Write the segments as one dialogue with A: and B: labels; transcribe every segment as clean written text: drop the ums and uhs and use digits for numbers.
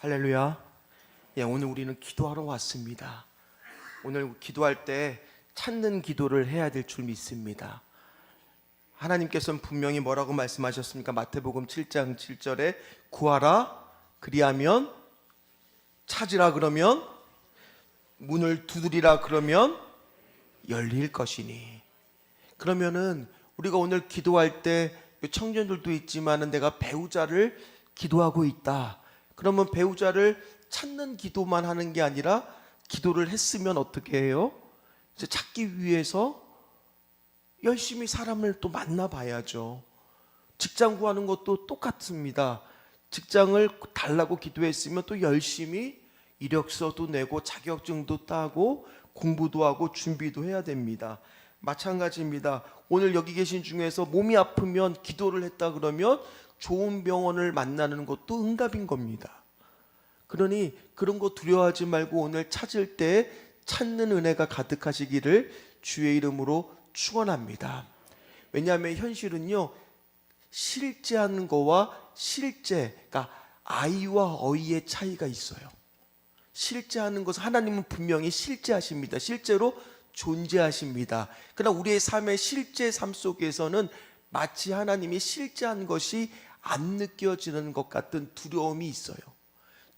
A: 할렐루야. 오늘 우리는 기도하러 왔습니다. 오늘 기도할 때 찾는 기도를 해야 될 줄 믿습니다. 하나님께서는 분명히 뭐라고 말씀하셨습니까? 마태복음 7장 7절에 구하라 그리하면, 찾으라 그러면, 문을 두드리라 그러면 열릴 것이니. 그러면은 우리가 오늘 기도할 때 청년들도 있지만은 내가 배우자를 기도하고 있다. 그러면 배우자를 찾는 기도만 하는 게 아니라 기도를 했으면 어떻게 해요? 이제 찾기 위해서 열심히 사람을 또 만나봐야죠. 직장 구하는 것도 똑같습니다. 직장을 달라고 기도했으면 또 열심히 이력서도 내고 자격증도 따고 공부도 하고 준비도 해야 됩니다. 마찬가지입니다. 오늘 여기 계신 중에서 몸이 아프면 기도를 했다 그러면 좋은 병원을 만나는 것도 응답인 겁니다. 그러니 그런 거 두려워하지 말고 오늘 찾을 때 찾는 은혜가 가득하시기를 주의 이름으로 축원합니다. 왜냐하면 현실은요, 실제하는 거와 그러니까 아이와 어이의 차이가 있어요. 실제하는 것은 하나님은 분명히 실제하십니다. 실제로 존재하십니다. 그러나 우리의 삶의 실제 삶 속에서는 마치 하나님이 실제한 것이 안 느껴지는 것 같은 두려움이 있어요.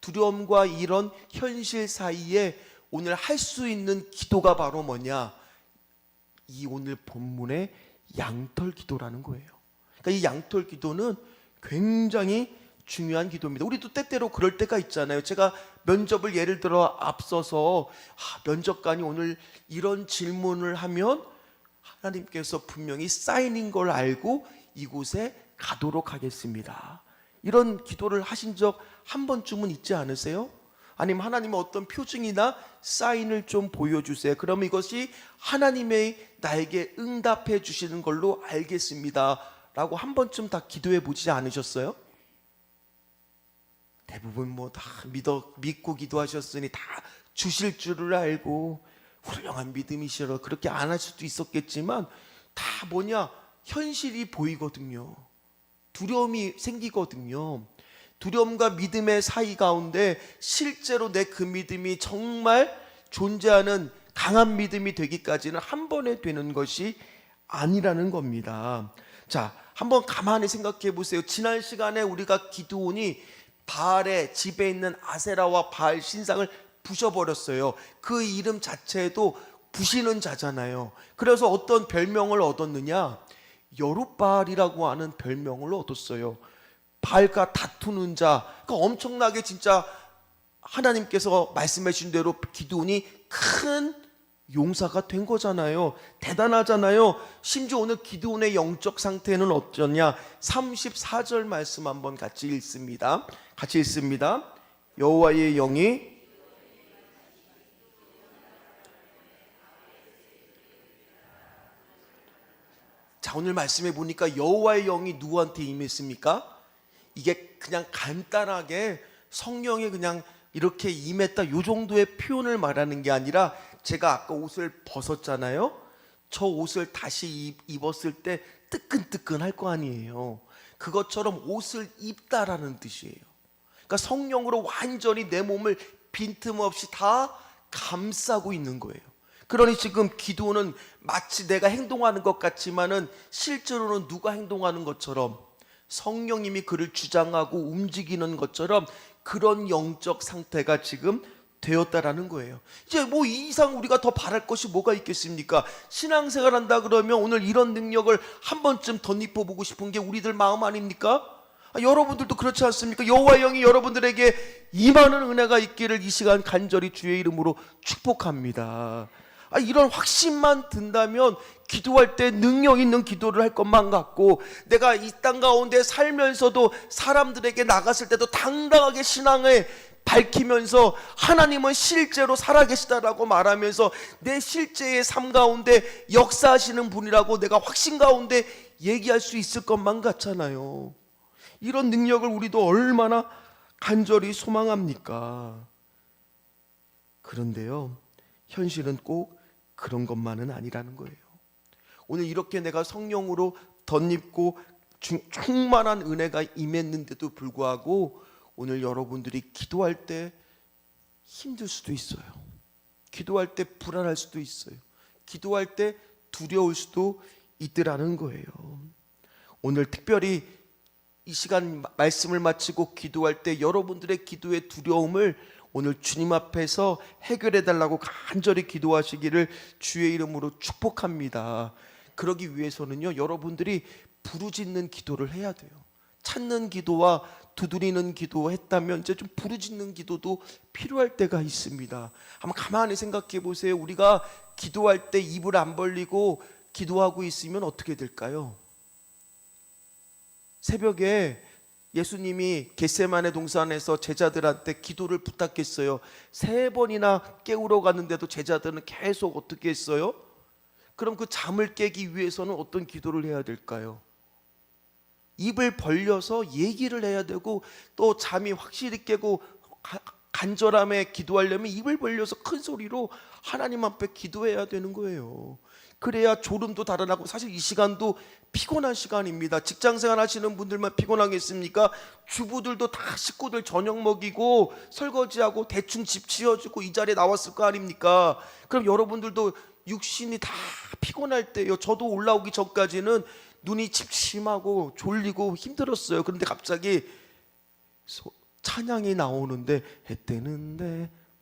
A: 두려움과 이런 현실 사이에 오늘 할 수 있는 기도가 바로 뭐냐? 이 오늘 본문의 양털 기도라는 거예요. 그러니까 이 양털 기도는 굉장히 중요한 기도입니다. 우리도 때때로 그럴 때가 있잖아요. 제가 면접을 예를 들어 앞서서 면접관이 오늘 이런 질문을 하면 하나님께서 분명히 사인인 걸 알고 이곳에 가도록 하겠습니다. 이런 기도를 하신 적 한 번쯤은 있지 않으세요? 아니면 하나님의 어떤 표징이나 사인을 좀 보여주세요. 그러면 이것이 하나님의 나에게 응답해 주시는 걸로 알겠습니다 라고 한 번쯤 다 기도해 보지 않으셨어요? 대부분 뭐 다 믿고 기도하셨으니 다 주실 줄을 알고 훌륭한 믿음이시라 그렇게 안 할 수도 있었겠지만 다 뭐냐? 현실이 보이거든요. 두려움이 생기거든요. 두려움과 믿음의 사이 가운데 실제로 내 그 믿음이 정말 존재하는 강한 믿음이 되기까지는 한 번에 되는 것이 아니라는 겁니다. 자, 한번 가만히 생각해 보세요. 지난 시간에 우리가 기드온이 바알의 집에 있는 아세라와 바알 신상을 부셔버렸어요. 그 이름 자체도 부시는 자잖아요. 그래서 어떤 별명을 얻었느냐? 여룻바알이라고 하는 별명을 얻었어요. 바알과 다투는 자. 그러니까 엄청나게 진짜 하나님께서 말씀해 주신 대로 기드온이 큰 용사가 된 거잖아요. 대단하잖아요. 심지어 오늘 기드온의 영적 상태는 어쩌냐? 34절 말씀 한번 같이 읽습니다. 같이 읽습니다. 여호와의 영이 자, 오늘 말씀해 보니까 여호와의 영이 누구한테 임했습니까? 이게 그냥 간단하게 성령이 그냥 이렇게 임했다 요 정도의 표현을 말하는 게 아니라 제가 아까 옷을 벗었잖아요. 저 옷을 다시 입었을 때 뜨끈뜨끈할 거 아니에요. 그것처럼 옷을 입다라는 뜻이에요. 그러니까 성령으로 완전히 내 몸을 빈틈없이 다 감싸고 있는 거예요. 그러니 지금 기도는 마치 내가 행동하는 것 같지만은 실제로는 누가 행동하는 것처럼 성령님이 그를 주장하고 움직이는 것처럼 그런 영적 상태가 지금 되었다라는 거예요. 이제 뭐 이 이상 우리가 더 바랄 것이 뭐가 있겠습니까? 신앙생활 한다 그러면 오늘 이런 능력을 한 번쯤 덧입어보고 싶은 게 우리들 마음 아닙니까? 여러분들도 그렇지 않습니까? 여호와의 영이 여러분들에게 임하는 은혜가 있기를 이 시간 간절히 주의 이름으로 축복합니다. 이런 확신만 든다면 기도할 때 능력 있는 기도를 할 것만 같고, 내가 이 땅 가운데 살면서도 사람들에게 나갔을 때도 당당하게 신앙을 밝히면서 하나님은 실제로 살아계시다라고 말하면서 내 실제의 삶 가운데 역사하시는 분이라고 내가 확신 가운데 얘기할 수 있을 것만 같잖아요. 이런 능력을 우리도 얼마나 간절히 소망합니까? 그런데요, 현실은 꼭 그런 것만은 아니라는 거예요. 오늘 이렇게 내가 성령으로 덧입고 충만한 은혜가 임했는데도 불구하고 오늘 여러분들이 기도할 때 힘들 수도 있어요. 기도할 때 불안할 수도 있어요. 기도할 때 두려울 수도 있더라는 거예요. 오늘 특별히 이 시간 말씀을 마치고 기도할 때 여러분들의 기도의 두려움을 오늘 주님 앞에서 해결해 달라고 간절히 기도하시기를 주의 이름으로 축복합니다. 그러기 위해서는요, 여러분들이 부르짖는 기도를 해야 돼요. 찾는 기도와 두드리는 기도 했다면 이제 좀 부르짖는 기도도 필요할 때가 있습니다. 한번 가만히 생각해 보세요. 우리가 기도할 때 입을 안 벌리고 기도하고 있으면 어떻게 될까요? 새벽에 예수님이 겟세마네 동산에서 제자들한테 기도를 부탁했어요. 3번이나 깨우러 갔는데도 제자들은 계속 어떻게 했어요? 그럼 그 잠을 깨기 위해서는 어떤 기도를 해야 될까요? 입을 벌려서 얘기를 해야 되고, 또 잠이 확실히 깨고 간절함에 기도하려면 입을 벌려서 큰 소리로 하나님 앞에 기도해야 되는 거예요. 그래야 졸음도 달아나고, 사실 이 시간도 피곤한 시간입니다. 직장생활 하시는 분들만 피곤하겠습니까? 주부들도 다 식구들 저녁 먹이고 설거지하고 대충 집 치워주고 이 자리에 나왔을 거 아닙니까? 그럼 여러분들도 육신이 다 피곤할 때요. 저도 올라오기 전까지는 눈이 침침하고 졸리고 힘들었어요. 그런데 갑자기 찬양이 나오는데 해 뜨는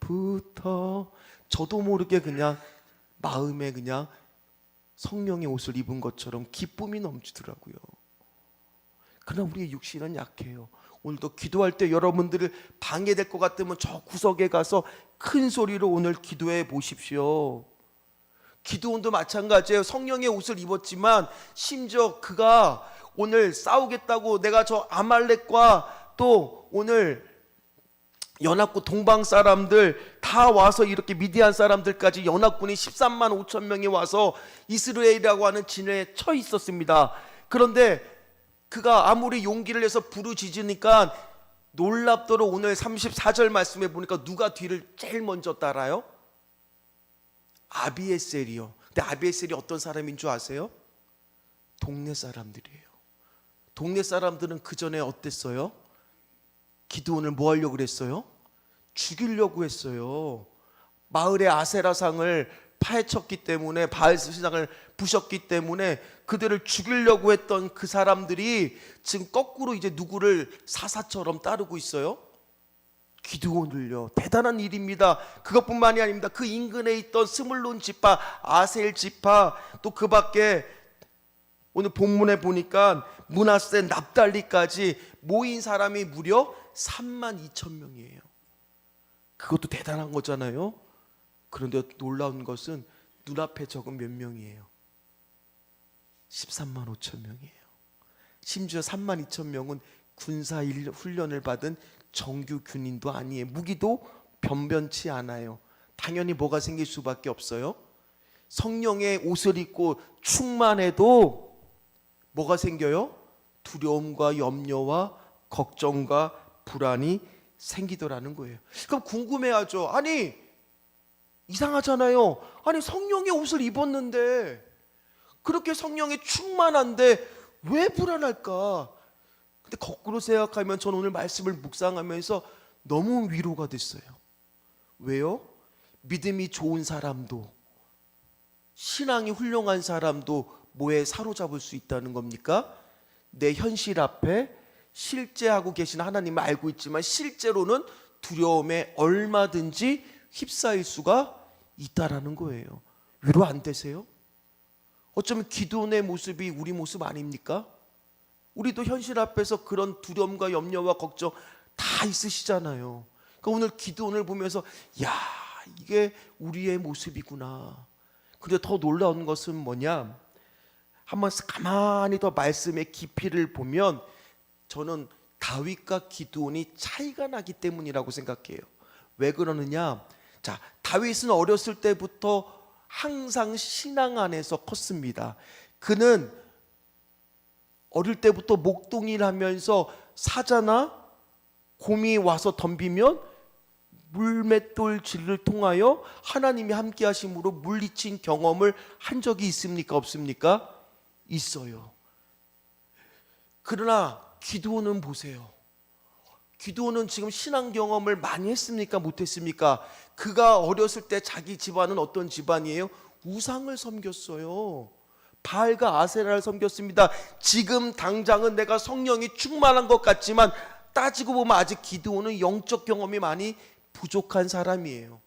A: 데부터 저도 모르게 그냥 마음에 그냥 성령의 옷을 입은 것처럼 기쁨이 넘치더라고요. 그러나 우리의 육신은 약해요. 오늘도 기도할 때 여러분들을 방해될 것 같으면 저 구석에 가서 큰 소리로 오늘 기도해 보십시오. 기드온도 마찬가지예요. 성령의 옷을 입었지만 심지어 그가 오늘 싸우겠다고, 내가 저 아말렉과 또 오늘 연합군 동방 사람들 다 와서 이렇게 미디안 사람들까지 연합군이 13만 5천 명이 와서 이스라엘이라고 하는 진해에 처 있었습니다. 그런데 그가 아무리 용기를 내서 부르짖으니까 놀랍도록 오늘 34절 말씀에 보니까 누가 뒤를 제일 먼저 따라요? 아비에셀이요. 근데 아비에셀이 어떤 사람인 줄 아세요? 동네 사람들이에요. 동네 사람들은 그 전에 어땠어요? 기드온을 뭐 하려고 그랬어요? 죽이려고 했어요. 마을의 아세라상을 파헤쳤기 때문에, 바알신상을 부셨기 때문에 그들을 죽이려고 했던 그 사람들이 지금 거꾸로 이제 누구를 사사처럼 따르고 있어요? 기드온을요. 대단한 일입니다. 그것뿐만이 아닙니다. 그 인근에 있던 스물론 지파, 아셀 지파, 또 그 밖에 오늘 본문에 보니까 므낫세, 납달리까지 모인 사람이 무려 3만 2천 명이에요. 그것도 대단한 거잖아요. 그런데 놀라운 것은 눈앞에 적은 몇 명이에요? 13만 5천 명이에요. 심지어 3만 2천 명은 군사 훈련을 받은 정규 군인도 아니에요. 무기도 변변치 않아요. 당연히 뭐가 생길 수밖에 없어요? 성령의 옷을 입고 충만해도 뭐가 생겨요? 두려움과 염려와 걱정과 불안이 생기더라는 거예요. 그럼 궁금해하죠. 아니, 이상하잖아요. 아니, 성령의 옷을 입었는데, 그렇게 성령에 충만한데 왜 불안할까? 근데 거꾸로 생각하면 저는 오늘 말씀을 묵상하면서 너무 위로가 됐어요. 왜요? 믿음이 좋은 사람도, 신앙이 훌륭한 사람도 뭐에 사로잡을 수 있다는 겁니까? 내 현실 앞에 실제하고 계신 하나님을 알고 있지만 실제로는 두려움에 얼마든지 휩싸일 수가 있다라는 거예요. 위로 안 되세요? 어쩌면 기도의 모습이 우리 모습 아닙니까? 우리도 현실 앞에서 그런 두려움과 염려와 걱정 다 있으시잖아요. 그러니까 오늘 기도를 보면서 야, 이게 우리의 모습이구나. 근데 더 놀라운 것은 뭐냐? 한번 가만히 더 말씀의 깊이를 보면 저는 다윗과 기드온이 차이가 나기 때문이라고 생각해요. 왜 그러느냐? 자, 다윗은 어렸을 때부터 항상 신앙 안에서 컸습니다. 그는 어릴 때부터 목동일 하면서 사자나 곰이 와서 덤비면 물맷돌 질을 통하여 하나님이 함께 하심으로 물리친 경험을 한 적이 있습니까? 없습니까? 있어요. 그러나 기드온은 보세요. 기드온은 지금 신앙 경험을 많이 했습니까? 못했습니까? 그가 어렸을 때 자기 집안은 어떤 집안이에요? 우상을 섬겼어요. 바알과 아세라를 섬겼습니다. 지금 당장은 내가 성령이 충만한 것 같지만 따지고 보면 아직 기드온은 영적 경험이 많이 부족한 사람이에요.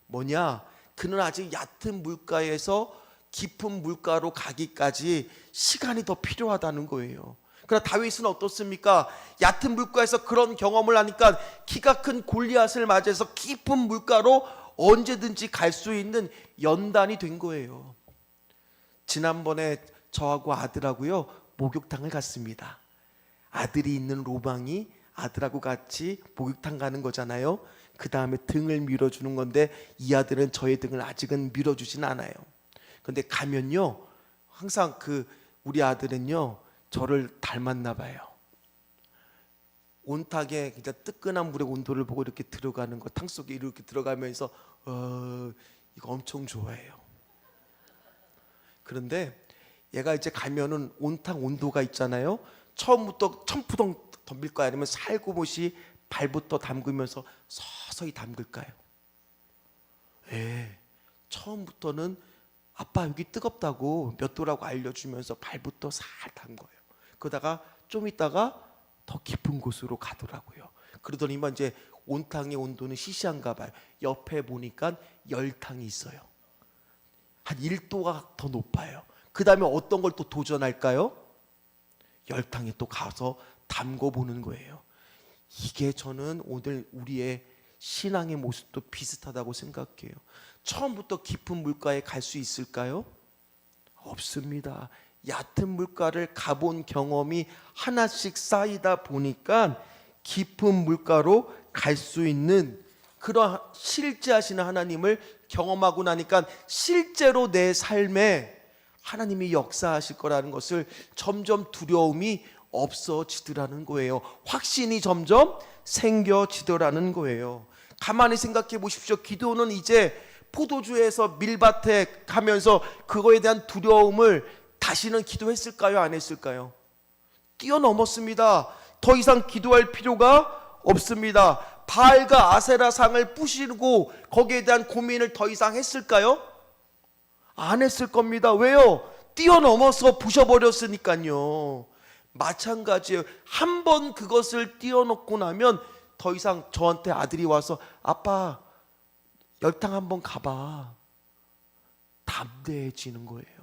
A: 뭐냐? 그는 아직 얕은 물가에서 깊은 물가로 가기까지 시간이 더 필요하다는 거예요. 그러나 다윗은 어떻습니까? 얕은 물가에서 그런 경험을 하니까 키가 큰 골리앗을 맞이해서 깊은 물가로 언제든지 갈 수 있는 연단이 된 거예요. 지난번에 저하고 아들하고요 목욕탕을 갔습니다. 아들이 있는 로방이 아들하고 같이 목욕탕 가는 거잖아요. 그 다음에 등을 밀어주는 건데 이 아들은 저의 등을 아직은 밀어주진 않아요. 근데 가면요 항상 우리 아들은요 저를 닮았나 봐요. 온탕에 그냥 뜨끈한 물의 온도를 보고 이렇게 들어가는 거, 탕 속에 이렇게 들어가면서 이거 엄청 좋아해요. 그런데 얘가 이제 가면은 온탕 온도가 있잖아요. 처음부터 천푸동 덤빌까요? 아니면 살고못이 발부터 담그면서 서서히 담글까요? 처음부터는 아빠 여기 뜨겁다고 몇 도라고 알려주면서 발부터 살 담궈요. 그러다가 좀 있다가 더 깊은 곳으로 가더라고요. 그러더니만 이제 온탕의 온도는 시시한가 봐요. 옆에 보니까 열탕이 있어요. 한 1도가 더 높아요. 그 다음에 어떤 걸 또 도전할까요? 열탕에 또 가서 담궈 보는 거예요. 이게 저는 오늘 우리의 신앙의 모습도 비슷하다고 생각해요. 처음부터 깊은 물가에 갈 수 있을까요? 없습니다. 얕은 물가를 가본 경험이 하나씩 쌓이다 보니까 깊은 물가로 갈 수 있는 그런 실제하시는 하나님을 경험하고 나니까 실제로 내 삶에 하나님이 역사하실 거라는 것을 점점 두려움이 없어지더라는 거예요. 확신이 점점 생겨지더라는 거예요. 가만히 생각해 보십시오. 기드온은 이제 포도주에서 밀밭에 가면서 그거에 대한 두려움을 다시는 기도했을까요? 안 했을까요? 뛰어넘었습니다. 더 이상 기도할 필요가 없습니다. 바알과 아세라 상을 부시고 거기에 대한 고민을 더 이상 했을까요? 안 했을 겁니다. 왜요? 뛰어넘어서 부셔버렸으니까요. 마찬가지예요. 한 번 그것을 뛰어넘고 나면 더 이상 저한테 아들이 와서 아빠 열탕 한번 가봐. 담대해지는 거예요.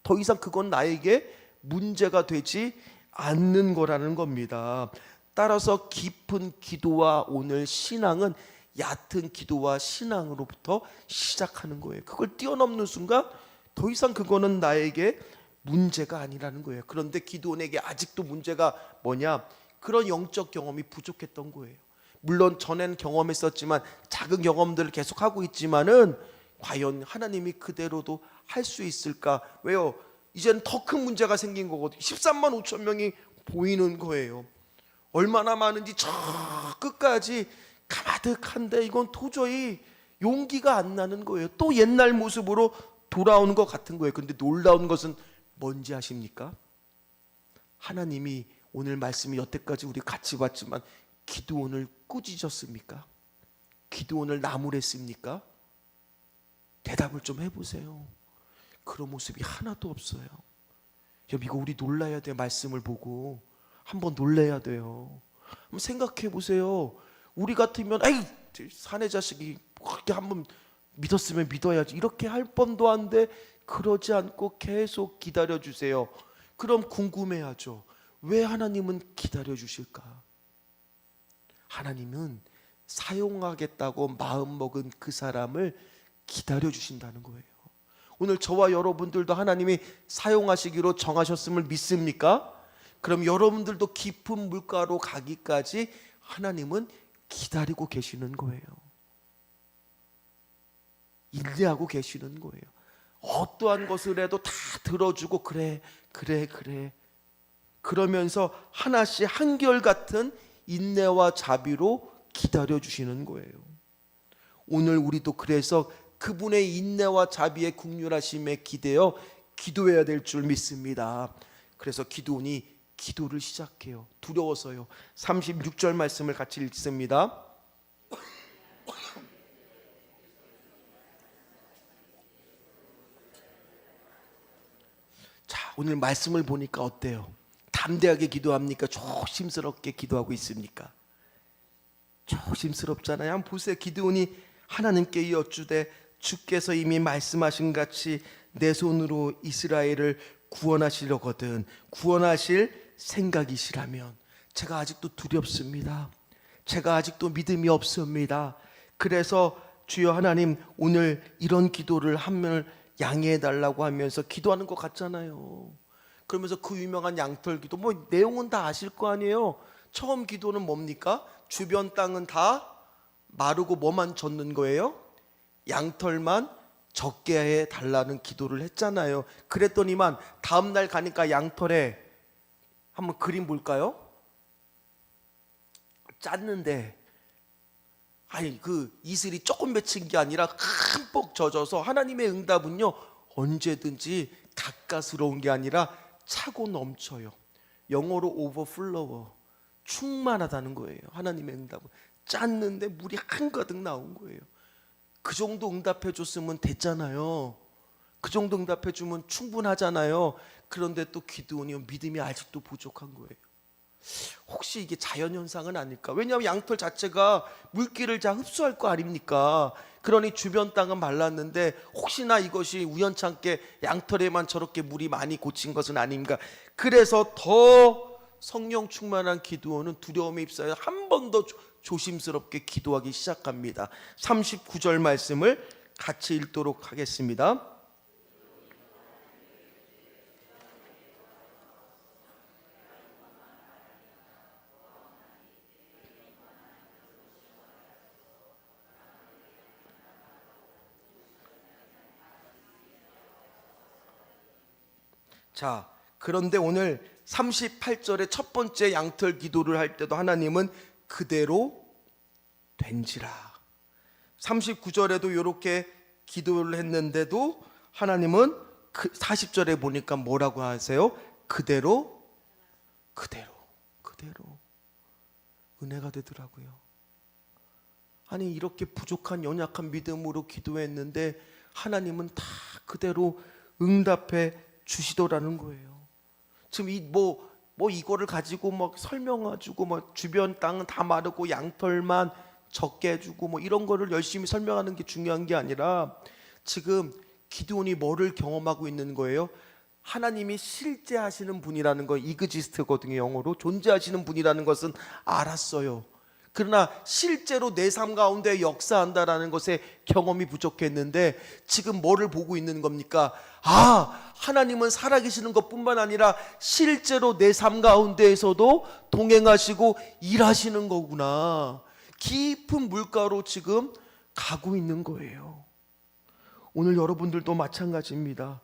A: 더 이상 그건 나에게 문제가 되지 않는 거라는 겁니다. 따라서 깊은 기도와 오늘 신앙은 얕은 기도와 신앙으로부터 시작하는 거예요. 그걸 뛰어넘는 순간 더 이상 그거는 나에게 문제가 아니라는 거예요. 그런데 기드온에게 아직도 문제가 뭐냐? 그런 영적 경험이 부족했던 거예요. 물론 전에는 경험했었지만 작은 경험들을 계속하고 있지만은 과연 하나님이 그대로도 할 수 있을까? 왜요? 이제는 더 큰 문제가 생긴 거거든요. 13만 5천 명이 보이는 거예요. 얼마나 많은지 저 끝까지 가득한데 이건 도저히 용기가 안 나는 거예요. 또 옛날 모습으로 돌아오는 것 같은 거예요. 그런데 놀라운 것은 뭔지 아십니까? 하나님이 오늘 말씀이 여태까지 우리 같이 봤지만 기드온을 꾸짖었습니까? 기드온을 나무랬습니까? 대답을 좀 해보세요. 그런 모습이 하나도 없어요. 이거 우리 놀라야 돼요. 말씀을 보고 한번 놀라야 돼요. 한번 생각해 보세요. 우리 같으면 에이 사내 자식이 그렇게 한번 믿었으면 믿어야지 이렇게 할 뻔도 한데 그러지 않고 계속 기다려 주세요. 그럼 궁금해하죠. 왜 하나님은 기다려 주실까? 하나님은 사용하겠다고 마음먹은 그 사람을 기다려 주신다는 거예요. 오늘 저와 여러분들도 하나님이 사용하시기로 정하셨음을 믿습니까? 그럼 여러분들도 깊은 물가로 가기까지 하나님은 기다리고 계시는 거예요. 인내하고 계시는 거예요. 어떠한 것을 해도 다 들어주고 그래 그러면서 하나씩 한결같은 인내와 자비로 기다려주시는 거예요. 오늘 우리도 그래서 그분의 인내와 자비의 긍휼하심에 기대어 기도해야 될 줄 믿습니다. 그래서 기드온이 기도를 시작해요. 두려워서요. 36절 말씀을 같이 읽습니다. 자, 오늘 말씀을 보니까 어때요? 담대하게 기도합니까? 조심스럽게 기도하고 있습니까? 조심스럽잖아요. 한번 보세요. 기드온이 하나님께 여쭈되 주께서 이미 말씀하신 같이 내 손으로 이스라엘을 구원하시려거든 구원하실 생각이시라면 제가 아직도 두렵습니다. 제가 아직도 믿음이 없습니다. 그래서 주여 하나님 오늘 이런 기도를 하면 양해해 달라고 하면서 기도하는 것 같잖아요. 그러면서 그 유명한 양털 기도 뭐 내용은 다 아실 거 아니에요. 처음 기도는 뭡니까? 주변 땅은 다 마르고 뭐만 젖는 거예요? 양털만 적게 해 달라는 기도를 했잖아요. 그랬더니만 다음 날 가니까 양털에 한번 그림 볼까요? 짰는데 아니 그 이슬이 조금 맺힌 게 아니라 흠뻑 젖어서 하나님의 응답은요 언제든지 가까스러운 게 아니라 차고 넘쳐요. 영어로 overflow, 충만하다는 거예요. 하나님의 응답은 짰는데 물이 한가득 나온 거예요. 그 정도 응답해 줬으면 됐잖아요. 그 정도 응답해 주면 충분하잖아요. 그런데 또 기드온이 믿음이 아직도 부족한 거예요. 혹시 이게 자연현상은 아닐까? 왜냐하면 양털 자체가 물기를 다 흡수할 거 아닙니까? 그러니 주변 땅은 말랐는데 혹시나 이것이 우연찮게 양털에만 저렇게 물이 많이 고친 것은 아닌가? 그래서 더 성령 충만한 기드온은 두려움에 입사해 한 번 더 조심스럽게 기도하기 시작합니다. 39절 말씀을 같이 읽도록 하겠습니다. 자, 그런데 오늘 38절의 첫 번째 양털 기도를 할 때도 하나님은 그대로 된지라. 39절에도 이렇게 기도를 했는데도 하나님은 40절에 보니까 뭐라고 하세요? 그대로 은혜가 되더라고요. 아니 이렇게 부족한 연약한 믿음으로 기도했는데 하나님은 다 그대로 응답해 주시더라는 거예요. 지금 이거를 가지고 막 설명해주고 뭐 주변 땅은 다 마르고 양털만 적게 해주고 뭐 이런 거를 열심히 설명하는 게 중요한 게 아니라 지금 기드온이 뭐를 경험하고 있는 거예요? 하나님이 실제 하시는 분이라는 거, 이그지스트거든요. 영어로 존재하시는 분이라는 것은 알았어요. 그러나 실제로 내 삶 가운데 역사한다라는 것에 경험이 부족했는데 지금 뭐를 보고 있는 겁니까? 하나님은 살아계시는 것뿐만 아니라 실제로 내 삶 가운데에서도 동행하시고 일하시는 거구나. 깊은 물가로 지금 가고 있는 거예요. 오늘 여러분들도 마찬가지입니다.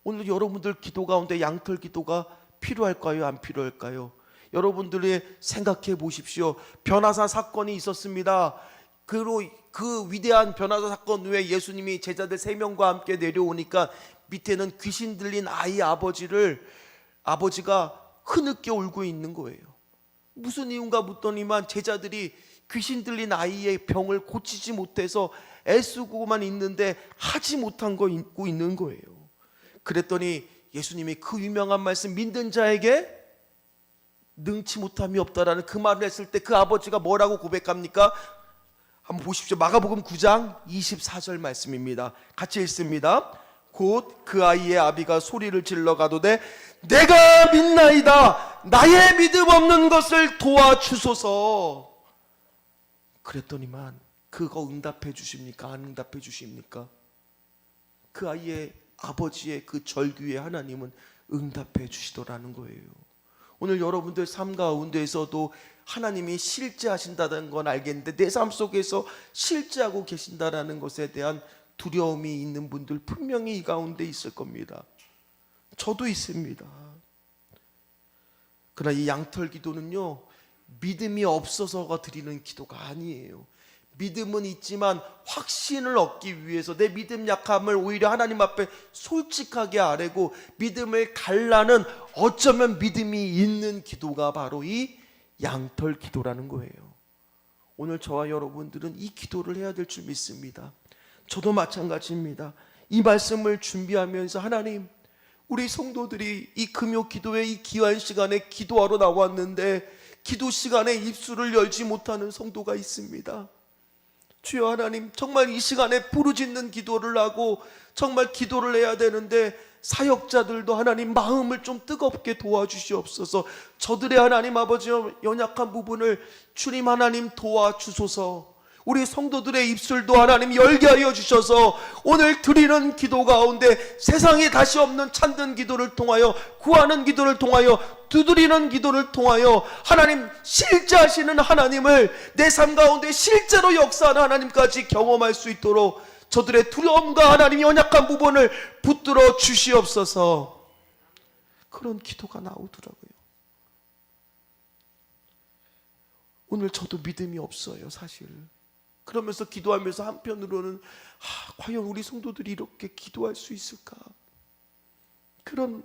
A: 오늘 여러분들 기도 가운데 양털 기도가 필요할까요? 안 필요할까요? 여러분들이 생각해 보십시오. 변화사 사건이 있었습니다. 그 위대한 변화사 사건 후에 예수님이 제자들 3명과 함께 내려오니까 밑에는 귀신 들린 아이 아버지가 흐느껴 울고 있는 거예요. 무슨 이유인가 묻더니만 제자들이 귀신 들린 아이의 병을 고치지 못해서 애쓰고만 있는데 하지 못한 거 잊고 있는 거예요. 그랬더니 예수님이 그 유명한 말씀 믿는 자에게 능치 못함이 없다라는 그 말을 했을 때 그 아버지가 뭐라고 고백합니까? 한번 보십시오. 마가복음 9장 24절 말씀입니다. 같이 읽습니다. 곧 그 아이의 아비가 소리를 질러 가로되 내가 믿나이다 나의 믿음 없는 것을 도와주소서. 그랬더니만 그거 응답해 주십니까? 안 응답해 주십니까? 그 아이의 아버지의 그 절규에 하나님은 응답해 주시더라는 거예요. 오늘 여러분들 삶 가운데에서도 하나님이 실제하신다는 건 알겠는데 내 삶 속에서 실제하고 계신다라는 것에 대한 두려움이 있는 분들 분명히 이 가운데 있을 겁니다. 저도 있습니다. 그러나 이 양털 기도는요 믿음이 없어서가 드리는 기도가 아니에요. 믿음은 있지만 확신을 얻기 위해서 내 믿음 약함을 오히려 하나님 앞에 솔직하게 아뢰고 믿음을 갈라는, 어쩌면 믿음이 있는 기도가 바로 이 양털 기도라는 거예요. 오늘 저와 여러분들은 이 기도를 해야 될 줄 믿습니다. 저도 마찬가지입니다. 이 말씀을 준비하면서 하나님, 우리 성도들이 이 금요 기도회 이 귀한 시간에 기도하러 나왔는데 기도 시간에 입술을 열지 못하는 성도가 있습니다. 주여 하나님, 정말 이 시간에 부르짖는 기도를 하고 정말 기도를 해야 되는데 사역자들도 하나님 마음을 좀 뜨겁게 도와주시옵소서. 저들의 하나님 아버지 연약한 부분을 주님 하나님 도와주소서. 우리 성도들의 입술도 하나님 열게 하여 주셔서 오늘 드리는 기도 가운데 세상에 다시 없는 참된 기도를 통하여, 구하는 기도를 통하여, 두드리는 기도를 통하여 하나님 실제 하시는 하나님을 내 삶 가운데 실제로 역사하는 하나님까지 경험할 수 있도록 저들의 두려움과 하나님 연약한 부분을 붙들어 주시옵소서. 그런 기도가 나오더라고요. 오늘 저도 믿음이 없어요, 사실. 그러면서 기도하면서 한편으로는 과연 우리 성도들이 이렇게 기도할 수 있을까? 그런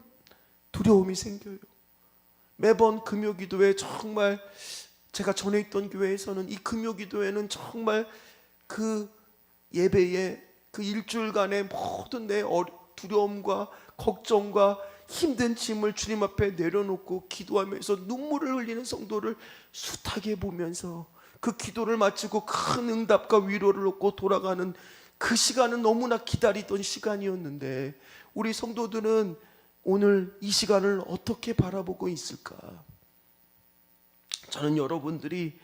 A: 두려움이 생겨요. 매번 금요기도회, 정말 제가 전에 있던 교회에서는 이 금요기도회는 정말 그 예배에 그 일주일간의 모든 내 두려움과 걱정과 힘든 짐을 주님 앞에 내려놓고 기도하면서 눈물을 흘리는 성도를 숱하게 보면서 그 기도를 마치고 큰 응답과 위로를 얻고 돌아가는 그 시간은 너무나 기다리던 시간이었는데 우리 성도들은 오늘 이 시간을 어떻게 바라보고 있을까? 저는 여러분들이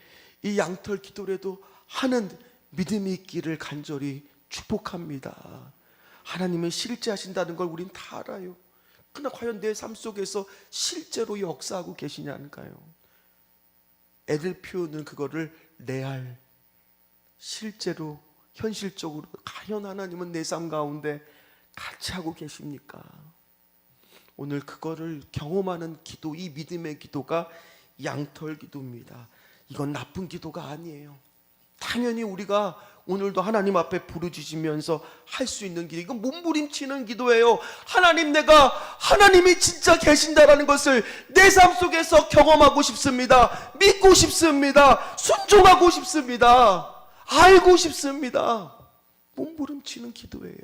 A: 이 양털 기도라도 하는 믿음이 있기를 간절히 축복합니다. 하나님은 실제 하신다는 걸 우린 다 알아요. 그러나 과연 내 삶 속에서 실제로 역사하고 계시냐는가요? 애들 표현은 그거를 레알, 실제로 현실적으로 과연 하나님은 내 삶 가운데 같이 하고 계십니까? 오늘 그거를 경험하는 기도, 이 믿음의 기도가 양털 기도입니다. 이건 나쁜 기도가 아니에요. 당연히 우리가 오늘도 하나님 앞에 부르짖으면서 할 수 있는 기도, 이건 몸부림치는 기도예요. 하나님, 내가 하나님이 진짜 계신다라는 것을 내 삶 속에서 경험하고 싶습니다. 믿고 싶습니다. 순종하고 싶습니다. 알고 싶습니다. 몸부림치는 기도예요.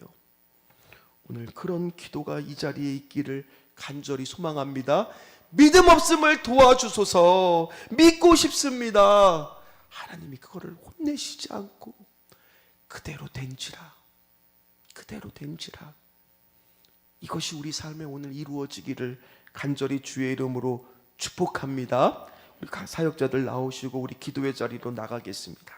A: 오늘 그런 기도가 이 자리에 있기를 간절히 소망합니다. 믿음 없음을 도와주소서. 믿고 싶습니다. 하나님이 그거를 혼내시지 않고 그대로 된지라, 그대로 된지라. 이것이 우리 삶에 오늘 이루어지기를 간절히 주의 이름으로 축복합니다. 우리 사역자들 나오시고 우리 기도의 자리로 나가겠습니다.